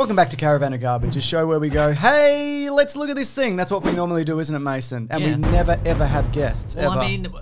Welcome back to Caravan of Garbage, a show where we go, hey, let's look at this thing. That's what we normally do, isn't it, Mason? And we never, ever have guests, Well, ever. I mean,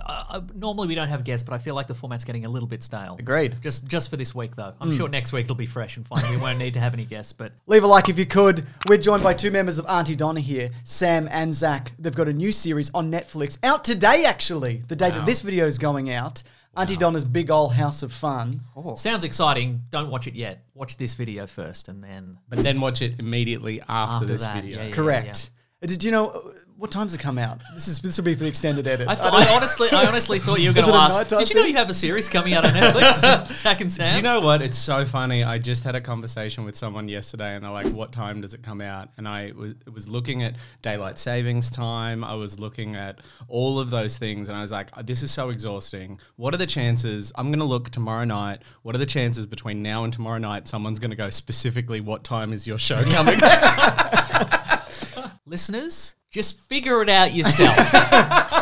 normally we don't have guests, but I feel like the format's getting a little bit stale. Agreed. Just for this week, though. I'm sure next week it'll be fresh and fine. We won't need to have any guests, but... Leave a like if you could. We're joined by two members of Auntie Donna here, Sam and Zach. They've got a new series on Netflix, out today, actually, the day that this video is going out. Auntie Donna's Big Ol' House of Fun. Oh. Sounds exciting. Don't watch it yet. Watch this video first and then... But then watch it immediately after this that, video. yeah. Correct. Did you know... What time's it come out? This will be for the extended edit. I honestly thought you were going to ask, did you know you have a series coming out on Netflix? Zach and Sam? Do you know what? It's so funny. I just had a conversation with someone yesterday and they're like, what time does it come out? And I was looking at daylight savings time. I was looking at all of those things and I was like, this is so exhausting. What are the chances? I'm going to look tomorrow night. What are the chances between now and tomorrow night someone's going to go specifically, what time is your show coming out? Listeners, just figure it out yourself.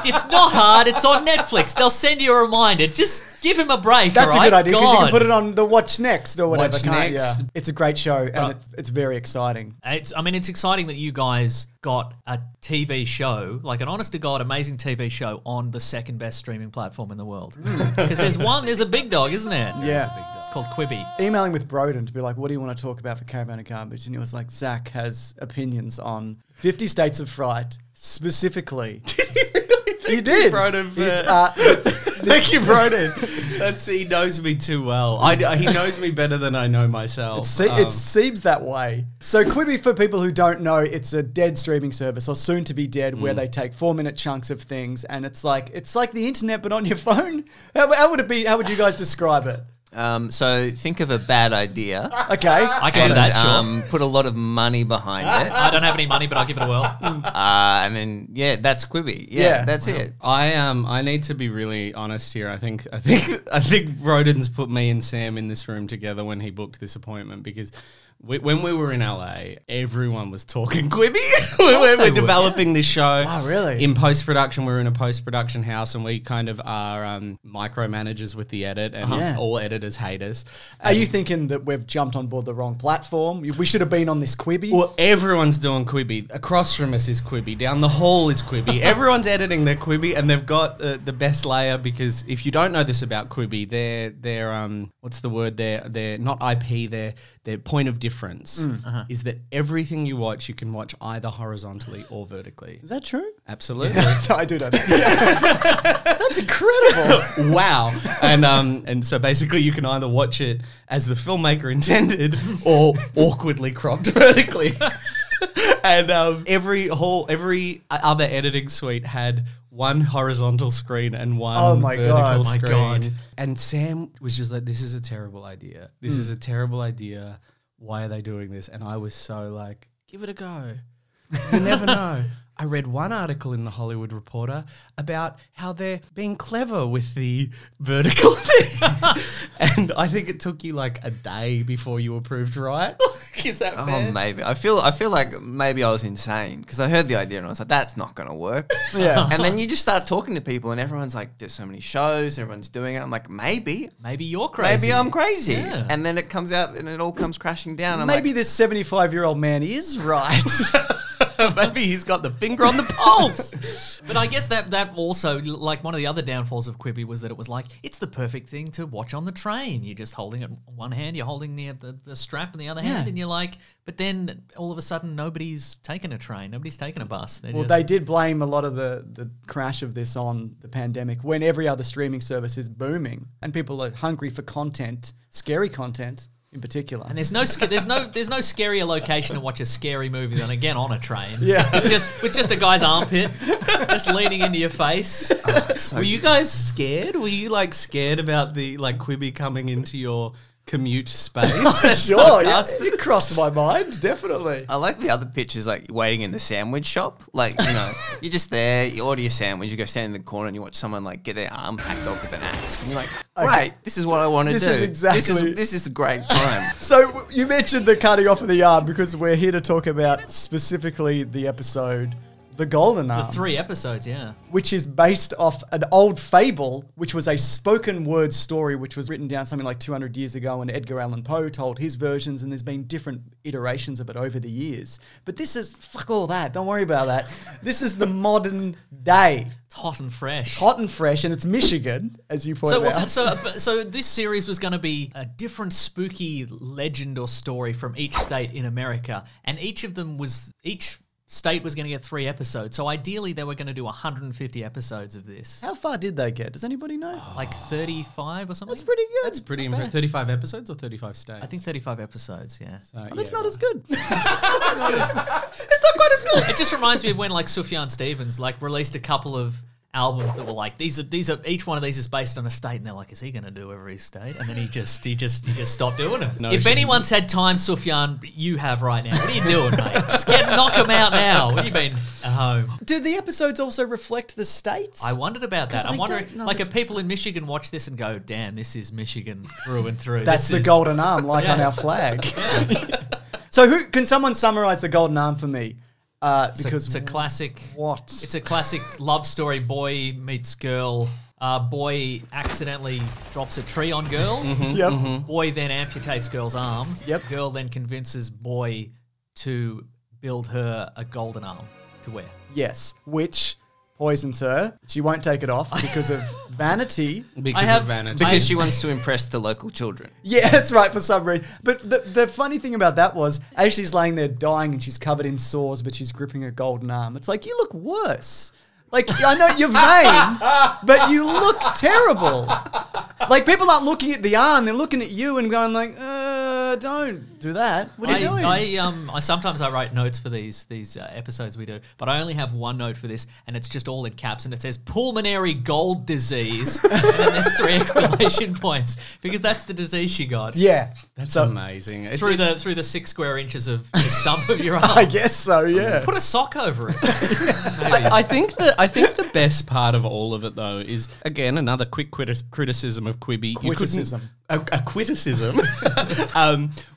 It's not hard. It's on Netflix. They'll send you a reminder. Just give him a break. That's all a good idea because you can God. put it on the Watch Next or whatever. Watch can't Next. you? It's a great show and it's very exciting. It's exciting that you guys got a TV show, like an honest-to-God amazing TV show on the second best streaming platform in the world. Because there's a big dog, isn't there? Yeah. It's called Quibi. Emailing with Broden to be like, what do you want to talk about for Caravan of Garbage? And he was like, Zach has opinions on 50 States of Fright, specifically. He did. Broden, Thank you, Broden. He knows me too well. He knows me better than I know myself. It seems that way. So Quibi, for people who don't know, it's a dead streaming service, or soon to be dead, where they take 4-minute chunks of things, and it's like the internet but on your phone. How would it be? How would you guys describe it? So think of a bad idea. Okay, I can do that, sure. Put a lot of money behind it. I don't have any money, but I'll give it a whirl. And then that's Quibi. Yeah, that's it. I need to be really honest here. I think Roden's put me and Sam in this room together when he booked this appointment because when we were in LA, everyone was talking Quibi. we're developing this show. Oh, really? In post-production, we're in a post-production house and we kind of are micromanagers with the edit and all editors hate us. Are you thinking that we've jumped on board the wrong platform? We should have been on this Quibi? Well, everyone's doing Quibi. Across from us is Quibi. Down the hall is Quibi. Everyone's editing their Quibi and they've got the best layer because if you don't know this about Quibi, they're what's the word? They're not IP, their point of difference is that everything you watch, you can watch either horizontally or vertically. Is that true? Absolutely. Yeah, I do know that. That's incredible. Wow. And so basically you can either watch it as the filmmaker intended or awkwardly cropped vertically. And every other editing suite had one horizontal screen and one vertical screen. Oh my God. And Sam was just like, this is a terrible idea. This is a terrible idea. Why are they doing this? And I was so like, give it a go. You never know. I read one article in the Hollywood Reporter about how they're being clever with the vertical thing. And I think it took you like a day before you were proved right. Is that fair? Oh, maybe. I feel like maybe I was insane because I heard the idea and I was like, that's not going to work. Yeah. And then you just start talking to people and everyone's like, there's so many shows, everyone's doing it. I'm like, maybe Maybe you're crazy. Maybe I'm crazy. Yeah. And then it comes out and it all comes crashing down. I'm Maybe like, this 75-year-old man is right. Maybe he's got the finger on the pulse. But I guess that also, like one of the other downfalls of Quibi was that it was like, it's the perfect thing to watch on the train. You're just holding it in one hand, you're holding the strap in the other hand, and you're like, but then all of a sudden nobody's taking a train, nobody's taking a bus. Well, they did blame a lot of the crash of this on the pandemic when every other streaming service is booming and people are hungry for content, scary content in particular. And there's no scarier location to watch a scary movie than again on a train. Yeah. with just a guy's armpit just leaning into your face. Were you guys scared? Were you like scared about the like Quibi coming into your commute space? Sure, yeah, it crossed my mind, definitely. I like the other pictures, like waiting in the sandwich shop. Like, you know, you're just there, you order your sandwich, you go stand in the corner and you watch someone like get their arm hacked off with an axe. And you're like, great, this is what I want to do. This is a great time. So you mentioned the cutting off of the arm because we're here to talk about specifically the episode The Golden The Arm. 3 episodes, yeah. Which is based off an old fable, which was a spoken word story, which was written down something like 200 years ago, and Edgar Allan Poe told his versions, and there's been different iterations of it over the years. But this is, fuck all that, don't worry about that. This is the modern day. It's hot and fresh. It's hot and fresh, and it's Michigan, as you pointed out. So this series was going to be a different spooky legend or story from each state in America, and each state was going to get 3 episodes. So ideally, they were going to do 150 episodes of this. How far did they get? Does anybody know? Like 35 or something? That's pretty good. That's pretty impressive. 35 episodes or 35 states? I think 35 episodes, yeah. Well, that's not as good. It's not quite as good. It just reminds me of when like Sufjan Stevens like released a couple of albums that were like these are each one of these is based on a state, and they're like, is he going to do every state? And then he just stopped doing it. No, if anyone's had time, Sufjan, you have right now. What are you doing, mate? Just knock him out now. What have you been at home? Do the episodes also reflect the states? I wondered about that. I'm wondering, don't know like, if people in Michigan watch this and go, damn, this is Michigan through and through. That's the Golden Arm, like on our flag. So can someone summarize the Golden Arm for me? Because it's a classic. What? It's a classic love story. Boy meets girl. Boy accidentally drops a tree on girl. Yep. Boy then amputates girl's arm. Yep. Girl then convinces boy to build her a golden arm to wear. Yes, which poisons her. She won't take it off because of vanity. Because of vanity. Because she wants to impress the local children. Yeah, that's right, for some reason. But the funny thing about that was, as she's laying there dying and she's covered in sores, but she's gripping a golden arm, it's like, you look worse. Like, I know you're vain, but you look terrible. Like, people aren't looking at the arm, they're looking at you and going like, don't do that. What are you doing? I sometimes I write notes for these episodes we do, but I only have one note for this, and it's just all in caps, and it says pulmonary gold disease, and then there's 3 exclamation points, because that's the disease she got. Yeah. That's amazing. Through the 6 square inches of the stump of your arm. I guess so, yeah. Put a sock over it. I think the best part of all of it, though, is, again, another quick criticism of Quibi. Criticism. A criticism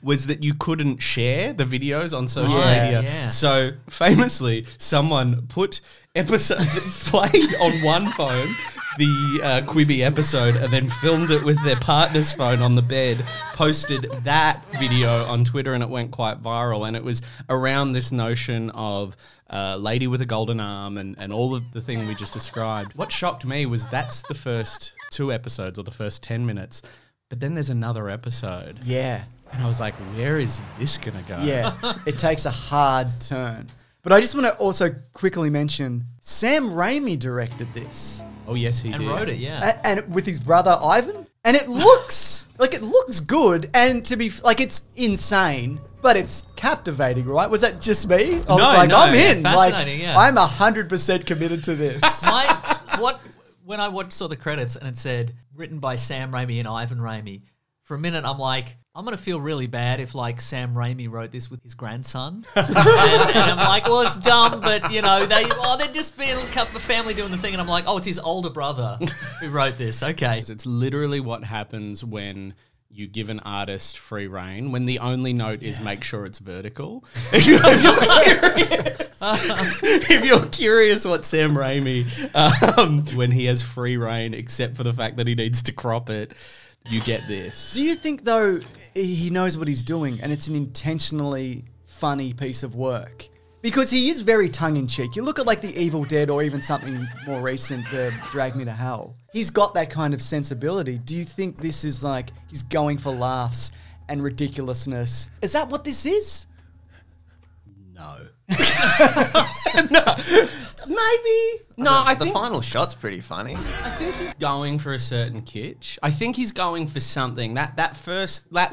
was that you couldn't share the videos on social media. Yeah. So famously, someone played on one phone the Quibi episode and then filmed it with their partner's phone on the bed, posted that video on Twitter, and it went quite viral. And it was around this notion of lady with a golden arm and all of the thing we just described. What shocked me was that's the first 2 episodes or the first 10 minutes. But then there's another episode. Yeah. And I was like, where is this going to go? Yeah. It takes a hard turn. But I just want to also quickly mention, Sam Raimi directed this. Oh, yes, he And did. wrote it, yeah. And with his brother Ivan. And it looks good. And to be like, it's insane, but it's captivating, right? Was that just me? I was like, no. I'm in. Fascinating, like, yeah. I'm 100% committed to this. When I saw the credits and it said written by Sam Raimi and Ivan Raimi, for a minute I'm like, I'm gonna feel really bad if like Sam Raimi wrote this with his grandson, and I'm like, well, it's dumb, but you know they're just being a couple of family doing the thing, and I'm like, oh, it's his older brother who wrote this. Okay, It's literally what happens when you give an artist free reign, when the only note is make sure it's vertical. If you're curious what Sam Raimi, when he has free reign, except for the fact that he needs to crop it, you get this. Do you think, though, he knows what he's doing and it's an intentionally funny piece of work? Because he is very tongue-in-cheek. You look at like The Evil Dead or even something more recent, the Drag Me to Hell. He's got that kind of sensibility. Do you think this is like he's going for laughs and ridiculousness? Is that what this is? No. No. Maybe. No, The final shot's pretty funny. I think he's going for a certain kitsch. I think he's going for something. That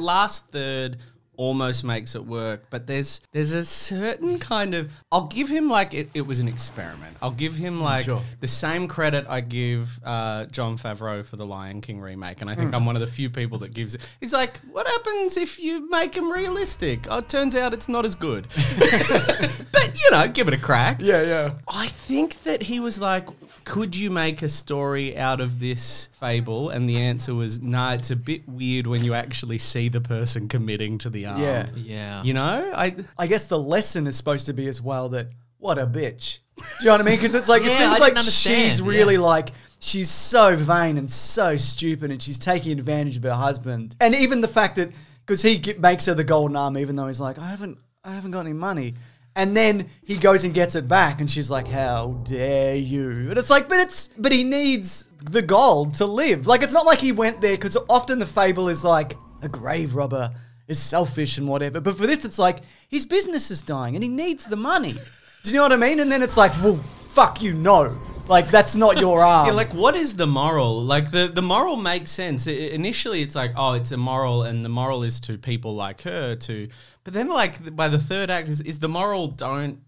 last third almost makes it work, but there's a certain kind of, I'll give him like it was an experiment. I'll give him like the same credit I give Jon Favreau for the Lion King remake, and I think I'm one of the few people that gives it. He's like, what happens if you make him realistic? Oh, it turns out it's not as good. But you know, give it a crack. Yeah. I think that he was like, could you make a story out of this fable? And the answer was, nah, it's a bit weird when you actually see the person committing to the arm. Yeah. yeah. You know? I guess the lesson is supposed to be as well that, what a bitch. Do you know what I mean? Because it's like, it Yeah, seems I like didn't understand, she's really like, she's so vain and so stupid and she's taking advantage of her husband. And even the fact that, because makes her the golden arm, even though he's like, I haven't got any money. And then he goes and gets it back and she's like, how dare you? And it's like, but he needs the gold to live. Like, it's not like he went there, because often the fable is like, a grave robber is selfish and whatever. But for this, it's like, his business is dying and he needs the money. Do you know what I mean? And then it's like, well, fuck you, no. Like, that's not your arm. Yeah, like, what is the moral? Like, the moral makes sense. Initially, it's like, oh, it's a moral, and the moral is to people like her, but then, like, by the third act, is the moral don't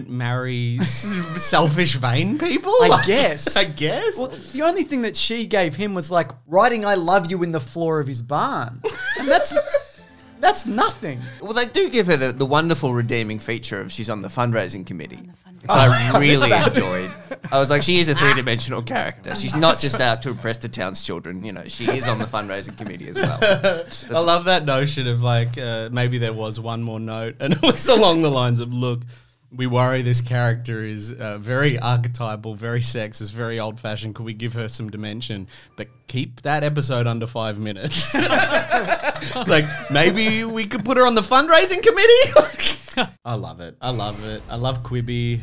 marry selfish, vain people? I guess. I guess. Well, the only thing that she gave him was, like, writing I love you in the floor of his barn. And that's nothing. Well, they do give her the wonderful redeeming feature of she's on the fundraising committee, which I really enjoyed. I was like, she is a three-dimensional character. She's not just out to impress the town's children. You know, she is on the fundraising committee as well. I love that notion of, like, maybe there was one more note, and it was along the lines of, look, we worry this character is very archetypal, very sexist, very old-fashioned. Could we give her some dimension? But keep that episode under 5 minutes. Like, maybe we could put her on the fundraising committee? I love it. I love it. I love Quibi.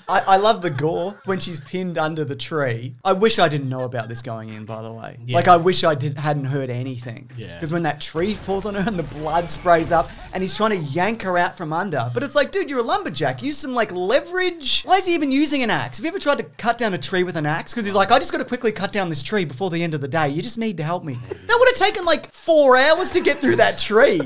I love the gore when she's pinned under the tree. I wish I didn't know about this going in, by the way. Yeah. Like, I wish I hadn't heard anything. Yeah. Because when that tree falls on her and the blood sprays up and he's trying to yank her out from under. But it's like, dude, you're a lumberjack. Use some, like, leverage. Why is he even using an axe? Have you ever tried to cut down a tree with an axe? Because he's like, I just got to quickly cut down this tree before the end of the day. You just need to help me. That would have taken, like, 4 hours to get through that tree.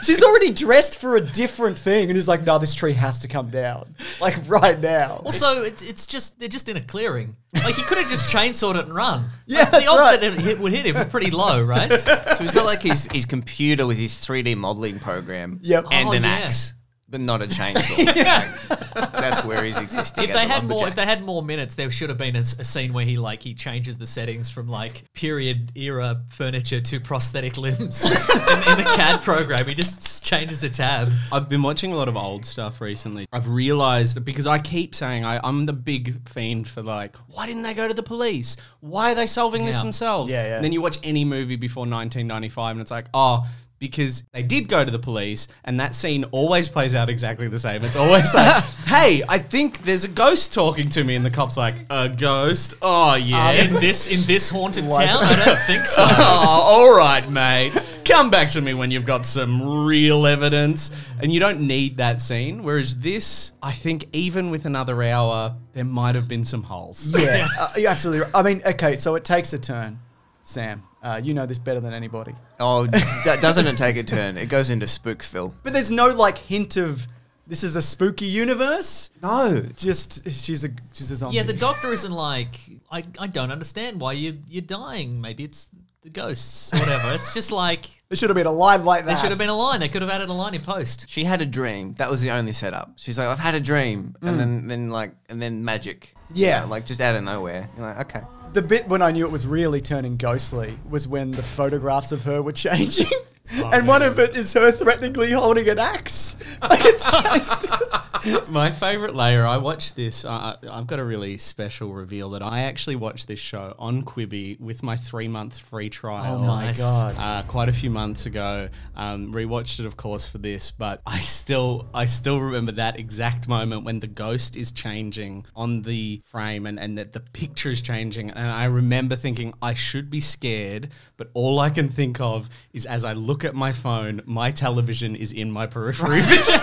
She's already dressed for a different thing, and he's like, no, this tree has to come down. Like, right now. Also, it's just, they're just in a clearing. Like, he could have just chainsawed it and run. Yeah, like, that's the odds right. that it would hit him was pretty low, right? So he's got like his computer with his 3D modeling program Yep. and Oh, an yeah. axe, but not a chainsaw. Like, that's where he's existing. If as they a had lumberjack. more minutes, there should have been a scene where he changes the settings from like period era furniture to prosthetic limbs in the CAD program. He just changes a tab. I've been watching a lot of old stuff recently. I've realized, because I keep saying I'm the big fiend for, like, why didn't they go to the police? Why are they solving this Yeah. themselves? Yeah. And then you watch any movie before 1995 and it's like, oh, because they did go to the police, and that scene always plays out exactly the same. It's always like, hey, I think there's a ghost talking to me, and the cop's like, a ghost? Oh, yeah. In this haunted Like- town, I don't think so. Oh, all right, mate. Come back to me when you've got some real evidence. And you don't need that scene. Whereas this, I think even with another hour, there might have been some holes. Yeah, you're absolutely right. I mean, okay, so it takes a turn. Sam, you know this better than anybody. Oh, doesn't it take a turn? It goes into Spooksville. But there's no, like, hint of this is a spooky universe. No. Just she's a zombie. Yeah, the doctor isn't like, I don't understand why you're dying. Maybe it's the ghosts or whatever. It's just like, There should have been a line like that. there should have been a line. They could have added a line in post. She had a dream. That was the only setup. She's like, I've had a dream. And then magic. Yeah. You know, like just out of nowhere. You're like, okay. The bit when I knew it was really turning ghostly was when the photographs of her were changing. And one of it is her threateningly holding an axe. Like, it's changed. My favorite layer, I watched this. I've got a really special reveal that I actually watched this show on Quibi with my 3-month free trial. Oh my Nice. God. Quite a few months ago. Rewatched it, of course, for this, but I still remember that exact moment when the ghost is changing on the frame and that the picture is changing. And I remember thinking, I should be scared, but all I can think of is as I look at my phone, my television is in my periphery vision.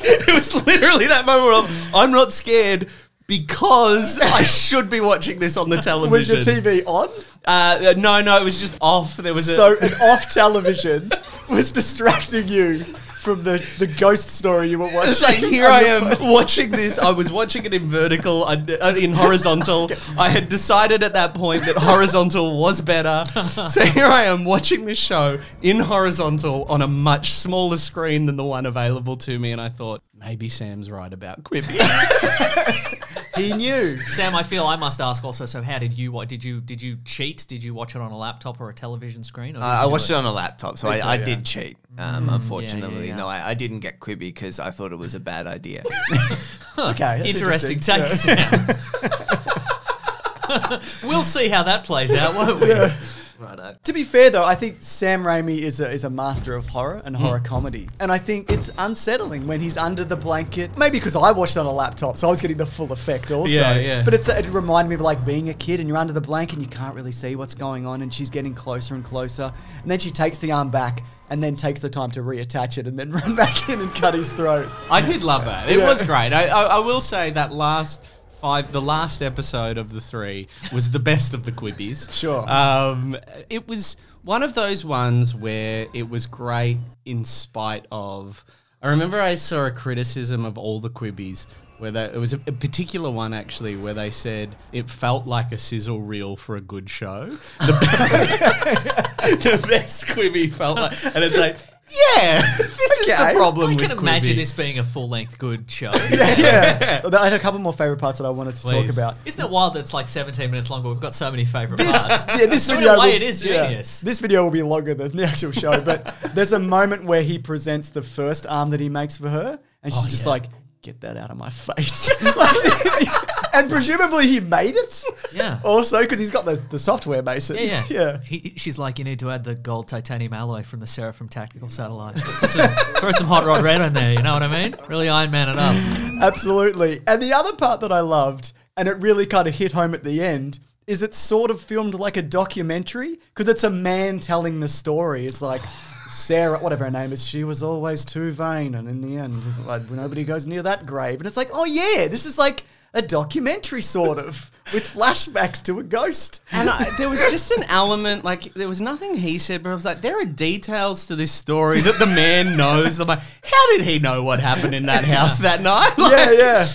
It was literally that moment where I'm not scared because I should be watching this on the Was television. your TV on? No, it was just off. There was So an off television was distracting you from the ghost story you were watching. It's like, here on I your am phone. watching this. I was watching it in vertical, in horizontal. I had decided at that point that horizontal was better. So here I am watching this show in horizontal on a much smaller screen than the one available to me. And I thought, maybe Sam's right about Quibi. He knew. Sam, I feel I must ask also. So, how did you? What did you cheat? Did you watch it on a laptop or a television screen? Or I watched it on a laptop, so I did cheat. Unfortunately, yeah. no, I didn't get Quibi because I thought it was a bad idea. Okay, that's Interesting take, Sam. We'll see how that plays out, won't we? Righto. To be fair, though, I think Sam Raimi is a master of horror and horror comedy. And I think it's unsettling when he's under the blanket. Maybe because I watched it on a laptop, so I was getting the full effect also. Yeah. But it reminded me of like being a kid and you're under the blanket and you can't really see what's going on and she's getting closer and closer. And then she takes the arm back and then takes the time to reattach it and then run back in and cut his throat. I did love that. It was great. I will say that the last episode of the 3 was the best of the Quibbies. Sure. It was one of those ones where it was great in spite of... I remember I saw a criticism of all the Quibbies where it was a particular one actually where they said it felt like a sizzle reel for a good show. The best Quibi felt like... And it's like... Yeah, this is the problem with Quibi. I can imagine this being a full-length good show. Yeah. I had a couple more favourite parts that I wanted to talk about. Isn't it wild that it's like 17 minutes long, but we've got so many favourite parts? This so video in a way, it is genius. This video will be longer than the actual show, but there's a moment where he presents the first arm that he makes for her, and she's just like, get that out of my face. And presumably he made it. Yeah. Also, because he's got the software basically. Yeah. She's like, you need to add the gold titanium alloy from the Seraphim tactical satellite. Throw some hot rod red in there, you know what I mean? Really Iron Man it up. Absolutely. And the other part that I loved, and it really kind of hit home at the end, is it's sort of filmed like a documentary because it's a man telling the story. It's like... Sarah, whatever her name is, she was always too vain, and in the end, like, nobody goes near that grave. And it's like, oh yeah, this is like a documentary sort of, with flashbacks to a ghost. And there was just an element, like, there was nothing he said, but I was like, there are details to this story that the man knows. I'm like, how did he know what happened in that house that night? Like, yeah.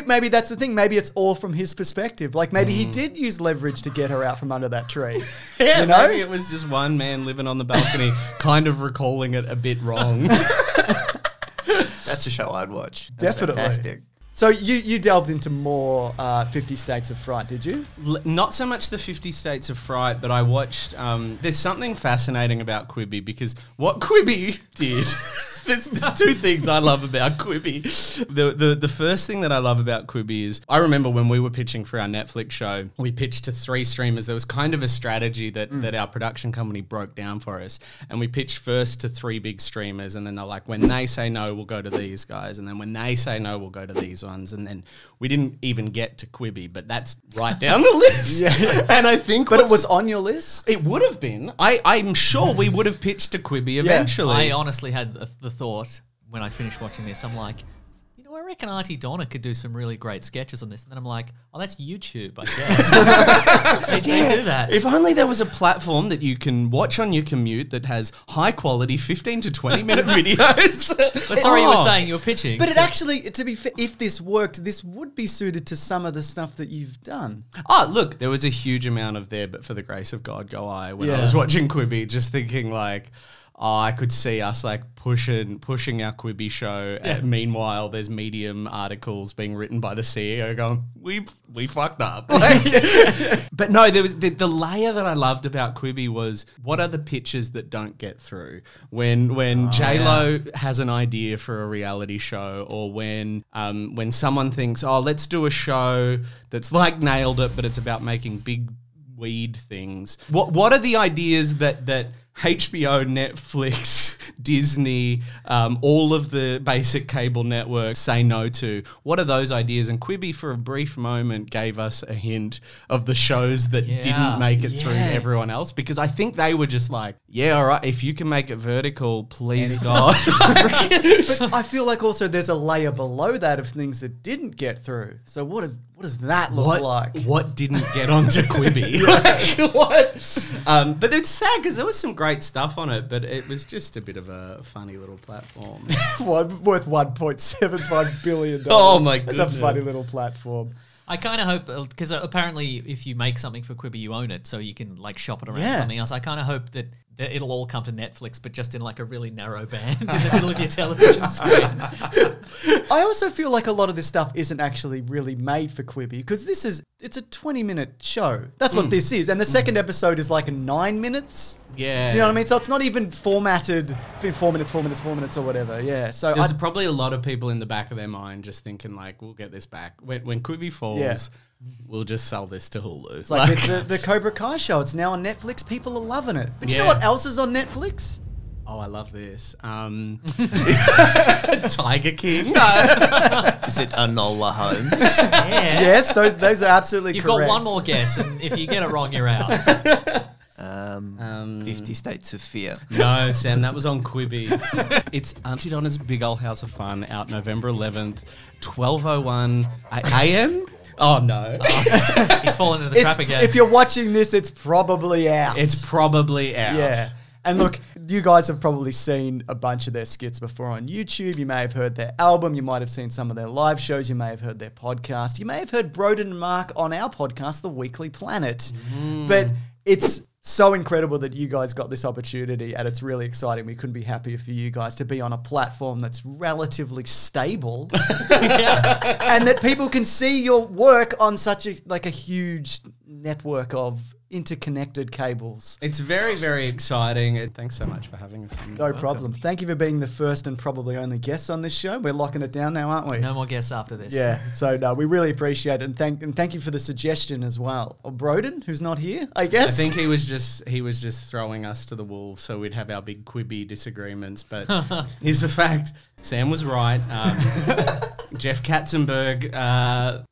Maybe that's the thing. Maybe it's all from his perspective. Like, maybe he did use leverage to get her out from under that tree. Yeah, you know? Maybe it was just one man living on the balcony, kind of recalling it a bit wrong. That's a show I'd watch. That's Definitely. fantastic. So you delved into more 50 States of Fright, did you? Not so much the 50 States of Fright, but I watched... there's something fascinating about Quibi because what Quibi did... There's two things I love about Quibi. The first thing that I love about Quibi is I remember when we were pitching for our Netflix show, we pitched to 3 streamers. There was kind of a strategy that our production company broke down for us. And we pitched first to 3 big streamers. And then they're like, when they say no, we'll go to these guys. And then when they say no, we'll go to these ones. And then we didn't even get to Quibi, but that's right down the list. Yeah. And I think... But it was on your list? It would have been. I'm sure we would have pitched to Quibi eventually. I honestly had the thought when I finished watching this, I'm like, you know, I reckon Auntie Donna could do some really great sketches on this. And then I'm like, oh, that's YouTube, I guess. they do that. If only there was a platform that you can watch on your commute that has high quality 15 to 20 minute videos. But sorry, you were saying you were pitching. But it actually, to be fair, if this worked, this would be suited to some of the stuff that you've done. Oh, look, there was a huge amount of there, but for the grace of God, go I. When I was watching Quibi, just thinking like, oh, I could see us like pushing our Quibi show. Yeah. Meanwhile, there's Medium articles being written by the CEO going, we fucked up. Like, but no, there was the layer that I loved about Quibi was what are the pitches that don't get through when J-Lo has an idea for a reality show, or when someone thinks, oh, let's do a show that's like Nailed It, but it's about making big weed things. What are the ideas that HBO, Netflix, Disney, all of the basic cable networks say no to? What are those ideas? And Quibi, for a brief moment, gave us a hint of the shows that didn't make it through everyone else, because I think they were just like, yeah, all right, if you can make it vertical, please God. But I feel like also there's a layer below that of things that didn't get through. So what does that look like? What didn't get onto Quibi? Like, what? But it's sad because there was some great stuff on it, but it was just a bit of a funny little platform. Worth $1.75 billion. Oh my goodness. It's a funny little platform. I kind of hope, because apparently if you make something for Quibi, you own it, so you can like shop it around something else. I kind of hope that it'll all come to Netflix, but just in like a really narrow band in the middle of your television screen. I also feel like a lot of this stuff isn't actually really made for Quibi because it's a 20-minute show. That's what this is. And the second episode is like 9 minutes. Yeah. Do you know what I mean? So it's not even formatted 4 minutes or whatever. Yeah. So there's probably a lot of people in the back of their mind just thinking like, we'll get this back. When Quibi falls, we'll just sell this to Hulu. It's like the Cobra Kai show. It's now on Netflix. People are loving it. But you know what else is on Netflix? Oh, I love this. Tiger King. Is it Enola Holmes? Yeah. Yes, those are absolutely You've correct. got one more guess, and if you get it wrong, you're out. 50 States of Fear. No, Sam, that was on Quibi. It's Auntie Donna's Big Ol' House of Fun, out November 11th, 12:01 a.m. Oh, no. He's fallen into the trap again. If you're watching this, it's probably out. It's probably out. Yeah. And look, you guys have probably seen a bunch of their skits before on YouTube. You may have heard their album. You might have seen some of their live shows. You may have heard their podcast. You may have heard Broden and Mark on our podcast, The Weekly Planet. But it's so incredible that you guys got this opportunity, and it's really exciting. We couldn't be happier for you guys to be on a platform that's relatively stable and that people can see your work on such a huge network of interconnected cables. It's very, very exciting. And thanks so much for having us. No problem. Thank you for being the first and probably only guest on this show. We're locking it down now, aren't we? No more guests after this. Yeah. So no, we really appreciate it, and thank you for the suggestion as well. Or Broden, who's not here, I guess. I think he was just throwing us to the wolves so we'd have our big Quibi disagreements. But here's the fact: Sam was right. Jeff Katzenberg,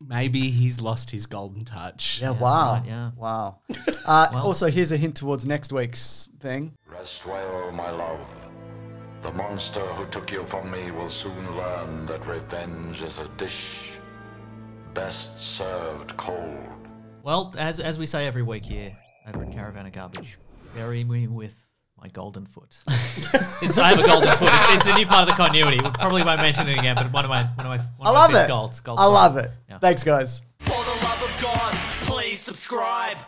maybe he's lost his golden touch. Yeah. that's Wow. right, yeah. Wow. Also, here's a hint towards next week's thing. Rest well, my love. The monster who took you from me will soon learn that revenge is a dish best served cold. Well, as we say every week here over at Caravan of Garbage, bury me with my golden foot. I have a golden foot. It's a new part of the continuity. We probably won't mention it again, but one of my big golds. I love it. Yeah. Thanks, guys. For the love of God, please subscribe.